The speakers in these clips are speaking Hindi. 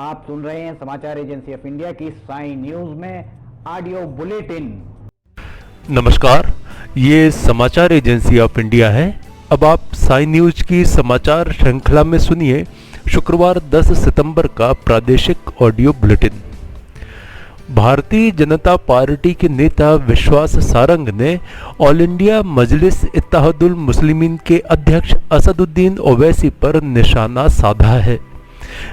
आप सुन रहे हैं समाचार एजेंसी ऑफ इंडिया की साई न्यूज में ऑडियो बुलेटिन। नमस्कार, ये समाचार एजेंसी ऑफ इंडिया है। अब आप साई न्यूज की समाचार श्रृंखला में सुनिए शुक्रवार 10 सितंबर का प्रादेशिक audio bulletin. Bharatiya Janata party के नेता विश्वास सारंग ने ऑल इंडिया मजलिस इत्तेहादुल मुस्लिमीन के अध्यक्ष असदुद्दीन ओवैसी पर निशाना साधा है।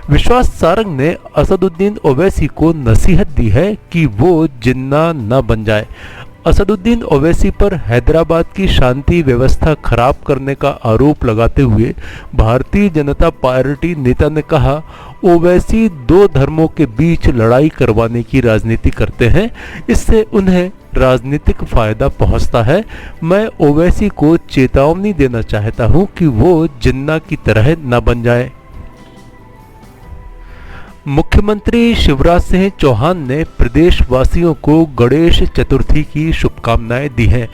विश्वास सारंग ने असदुद्दीन ओवैसी को नसीहत दी है कि वो जिन्ना न बन जाए। असदुद्दीन ओवैसी पर हैदराबाद की शांति व्यवस्था खराब करने का आरोप लगाते हुए भारतीय जनता पार्टी नेता ने कहा, ओवैसी दो धर्मों के बीच लड़ाई करवाने की राजनीति करते हैं, इससे उन्हें राजनीतिक फायदा पहुंचता है। मैं ओवैसी को चेतावनी देना चाहता हूं कि वो जिन्ना की तरह न बन जाए। मुख्यमंत्री शिवराज सिंह चौहान ने प्रदेशवासियों को गणेश चतुर्थी की शुभकामनाएं दी हैं।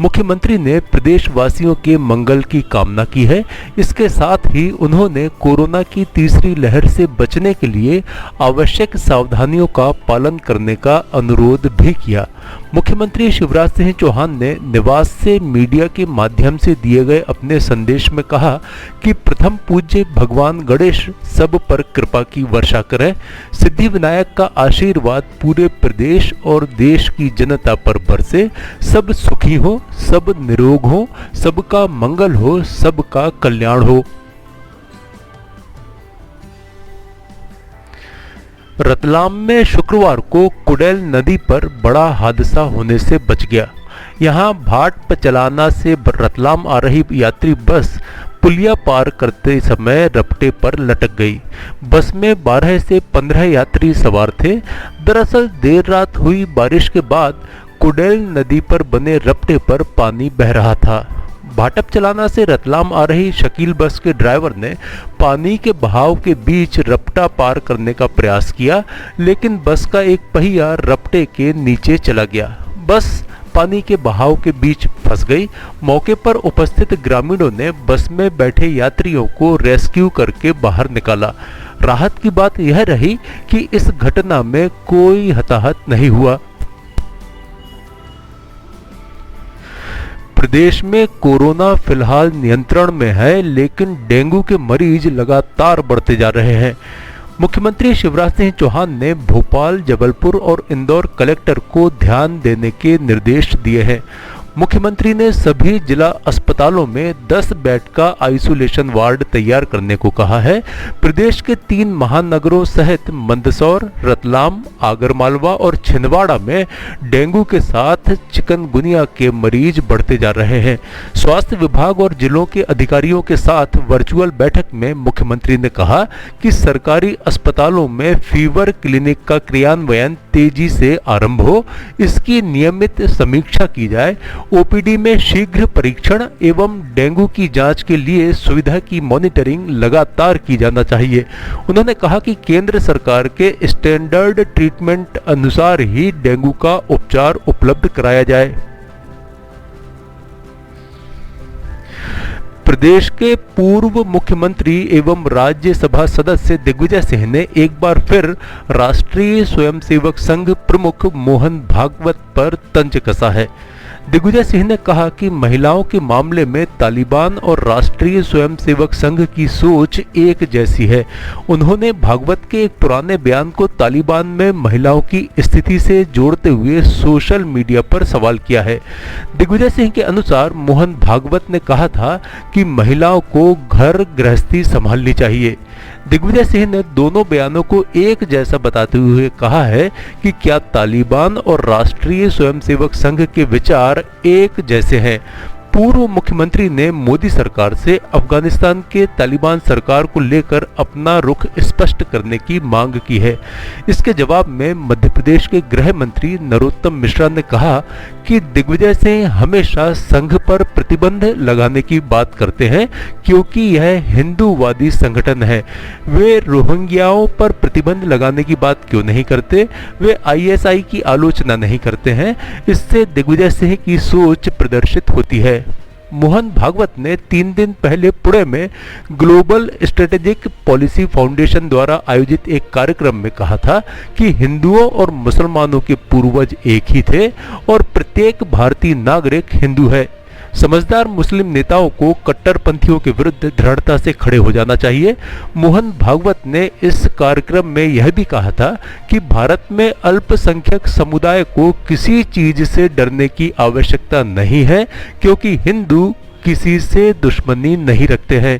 मुख्यमंत्री ने प्रदेशवासियों के मंगल की कामना की है। इसके साथ ही उन्होंने कोरोना की तीसरी लहर से बचने के लिए आवश्यक सावधानियों का पालन करने का अनुरोध भी किया। मुख्यमंत्री शिवराज सिंह चौहान ने निवास से मीडिया के माध्यम से दिए गए अपने संदेश में कहा कि प्रथम पूज्य भगवान गणेश सब पर कृपा की वर्षा करें। सिद्धि विनायक का आशीर्वाद पूरे प्रदेश और देश की जनता पर बरसे। सब सुखी हो, सब निरोग हो, सबका मंगल हो, सबका कल्याण हो। रतलाम में शुक्रवार को कुडेल नदी पर बड़ा हादसा होने से बच गया। यहां भाट पचलाना से रतलाम आ रही यात्री बस पुलिया पार करते समय रपटे पर लटक गई। बस में 12 से 15 यात्री सवार थे। दरअसल देर रात हुई बारिश के बाद कुडेल नदी पर बने रपटे पर पानी बह रहा था। भाटप चलाना से रतलाम आ रही शकील बस के ड्राइवर ने पानी के बहाव के बीच रपटा पार करने का प्रयास किया, लेकिन बस का एक पहिया रपटे के नीचे चला गया। बस पानी के बहाव के बीच फंस गई। मौके पर उपस्थित ग्रामीणों ने बस में बैठे यात्रियों को रेस्क्यू करके बाहर निकाला। राहत की बात यह रही कि इस घटना में कोई हताहत नहीं हुआ। प्रदेश में कोरोना फिलहाल नियंत्रण में है, लेकिन डेंगू के मरीज लगातार बढ़ते जा रहे हैं। मुख्यमंत्री शिवराज सिंह चौहान ने भोपाल, जबलपुर और इंदौर कलेक्टर को ध्यान देने के निर्देश दिए हैं। मुख्यमंत्री ने सभी जिला अस्पतालों में 10 बेड का आइसोलेशन वार्ड तैयार करने को कहा है। प्रदेश के 3 महानगरों सहित मंदसौर, रतलाम, आगरमालवा और छिंदवाड़ा में डेंगू के साथ चिकनगुनिया के मरीज बढ़ते जा रहे हैं। स्वास्थ्य विभाग और जिलों के अधिकारियों के साथ वर्चुअल बैठक में मुख्यमंत्री ने कहा कि सरकारी अस्पतालों में फीवर क्लिनिक का क्रियान्वयन तेजी से आरंभ हो, इसकी नियमित समीक्षा की जाए। ओपीडी में शीघ्र परीक्षण एवं डेंगू की जांच के लिए सुविधा की मॉनिटरिंग लगातार की जाना चाहिए। उन्होंने कहा कि केंद्र सरकार के स्टैंडर्ड ट्रीटमेंट अनुसार ही डेंगू का उपचार उपलब्ध कराया जाए। प्रदेश के पूर्व मुख्यमंत्री एवं राज्यसभा सदस्य दिग्विजय सिंह ने एक बार फिर राष्ट्रीय स्वयंसेवक संघ प्रमुख मोहन भागवत पर तंज कसा है। दिग्विजय सिंह ने कहा कि महिलाओं के मामले में तालिबान और राष्ट्रीय स्वयंसेवक संघ की सोच एक जैसी है। उन्होंने भागवत के एक पुराने बयान को तालिबान में महिलाओं की स्थिति से जोड़ते हुए सोशल मीडिया पर सवाल किया है। दिग्विजय सिंह के अनुसार मोहन भागवत ने कहा था कि महिलाओं को घर गृहस्थी संभालनी चाहिए। दिग्विजय सिंह ने दोनों बयानों को एक जैसा बताते हुए कहा है कि क्या तालिबान और राष्ट्रीय स्वयंसेवक संघ के विचार एक जैसे हैं। पूर्व मुख्यमंत्री ने मोदी सरकार से अफगानिस्तान के तालिबान सरकार को लेकर अपना रुख स्पष्ट करने की मांग की है। इसके जवाब में मध्य प्रदेश के गृह मंत्री नरोत्तम मिश्रा ने कहा कि दिग्विजय सिंह हमेशा संघ पर प्रतिबंध लगाने की बात करते हैं, क्योंकि यह हिंदूवादी संगठन है। वे रोहिंग्याओं पर प्रतिबंध लगाने की बात क्यों नहीं करते? वे आईएसआई की आलोचना नहीं करते हैं। इससे दिग्विजय सिंह की सोच प्रदर्शित होती है। मोहन भागवत ने 3 दिन पहले पुणे में ग्लोबल स्ट्रेटेजिक पॉलिसी फाउंडेशन द्वारा आयोजित एक कार्यक्रम में कहा था कि हिंदुओं और मुसलमानों के पूर्वज एक ही थे और प्रत्येक भारतीय नागरिक हिंदू है। समझदार मुस्लिम नेताओं को कट्टरपंथियों के विरुद्ध दृढ़ता से खड़े हो जाना चाहिए। मोहन भागवत ने इस कार्यक्रम में यह भी कहा था कि भारत में अल्पसंख्यक समुदाय को किसी चीज से डरने की आवश्यकता नहीं है, क्योंकि हिंदू किसी से दुश्मनी नहीं रखते हैं।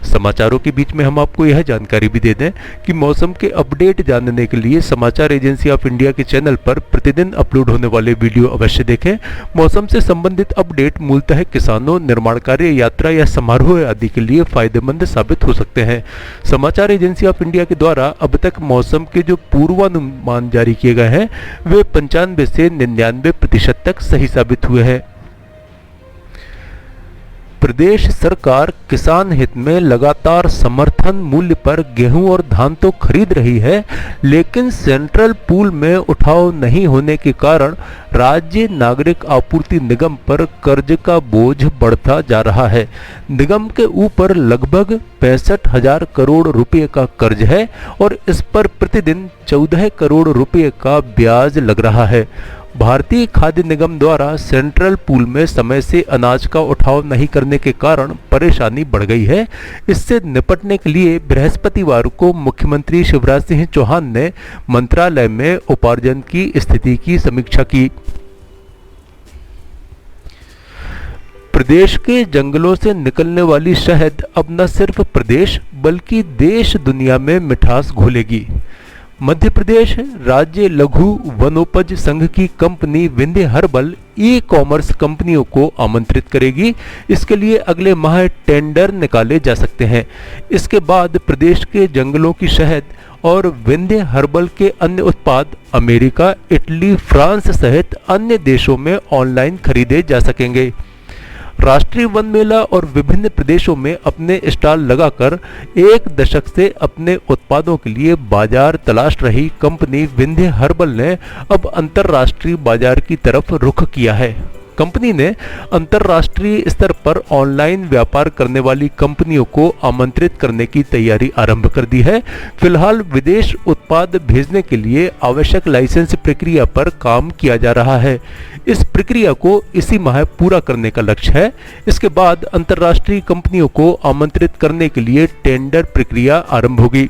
समाचारों के बीच में हम आपको यह जानकारी भी दे दें कि मौसम के अपडेट जानने के लिए समाचार एजेंसी ऑफ इंडिया के चैनल पर प्रतिदिन अपलोड होने वाले वीडियो अवश्य देखें। मौसम से संबंधित अपडेट मूलतः किसानों, निर्माण कार्य, यात्रा या समारोह आदि के लिए फायदेमंद साबित हो सकते हैं। समाचार एजेंसी ऑफ इंडिया के द्वारा अब तक मौसम के जो पूर्वानुमान जारी किए गए हैं वे 95 से 99% तक सही साबित हुए हैं। प्रदेश सरकार किसान हित में लगातार समर्थन मूल्य पर गेहूं और धान तो खरीद रही है, लेकिन सेंट्रल पूल में उठाव नहीं होने के कारण राज्य नागरिक आपूर्ति निगम पर कर्ज का बोझ बढ़ता जा रहा है। निगम के ऊपर लगभग 65,000 करोड़ रुपए का कर्ज है और इस पर प्रतिदिन 14 करोड़ रुपए का ब्याज लग रहा है। भारतीय खाद्य निगम द्वारा सेंट्रल पूल में समय से अनाज का उठाव नहीं करने के कारण परेशानी बढ़ गई है। इससे निपटने के लिए बृहस्पतिवार को मुख्यमंत्री शिवराज सिंह चौहान ने मंत्रालय में उपार्जन की स्थिति की समीक्षा की। प्रदेश के जंगलों से निकलने वाली शहद अब न सिर्फ प्रदेश बल्कि देश दुनिया में मिठास घोलेगी। मध्य प्रदेश राज्य लघु वनोपज संघ की company Vindhya herbal e commerce कंपनियों को आमंत्रित करेगी। इसके लिए अगले माह टेंडर निकाले जा सकते हैं। इसके बाद प्रदेश के जंगलों की शहद और विंध्य हर्बल के अन्य उत्पाद अमेरिका, इटली, फ्रांस सहित अन्य देशों में ऑनलाइन खरीदे जा सकेंगे। राष्ट्रीय वन मेला और विभिन्न प्रदेशों में अपने स्टॉल लगाकर 1 दशक से अपने उत्पादों के लिए बाजार तलाश रही कंपनी विंध्य हर्बल ने अब अंतर्राष्ट्रीय बाजार की तरफ रुख किया है। कंपनी ने अंतर्राष्ट्रीय स्तर पर ऑनलाइन व्यापार करने वाली कंपनियों को आमंत्रित करने की तैयारी आरंभ कर दी है। फिलहाल विदेश उत्पाद भेजने के लिए आवश्यक लाइसेंस प्रक्रिया पर काम किया जा रहा है। इस प्रक्रिया को इसी माह पूरा करने का लक्ष्य है। इसके बाद अंतर्राष्ट्रीय कंपनियों को आमंत्रित करने के लिए टेंडर प्रक्रिया आरंभ होगी।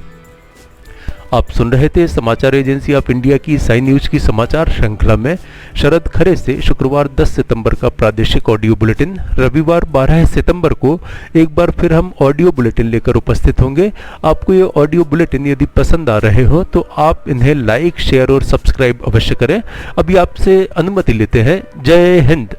आप सुन रहे थे समाचार एजेंसी ऑफ इंडिया की साई न्यूज की समाचार श्रृंखला में शरद खरे से शुक्रवार 10 सितंबर का प्रादेशिक ऑडियो बुलेटिन। रविवार 12 सितंबर को एक बार फिर हम ऑडियो बुलेटिन लेकर उपस्थित होंगे। आपको ये ऑडियो बुलेटिन यदि पसंद आ रहे हो तो आप इन्हें लाइक, शेयर और सब्सक्राइब अवश्य करें। अभी आपसे अनुमति लेते हैं। जय हिंद।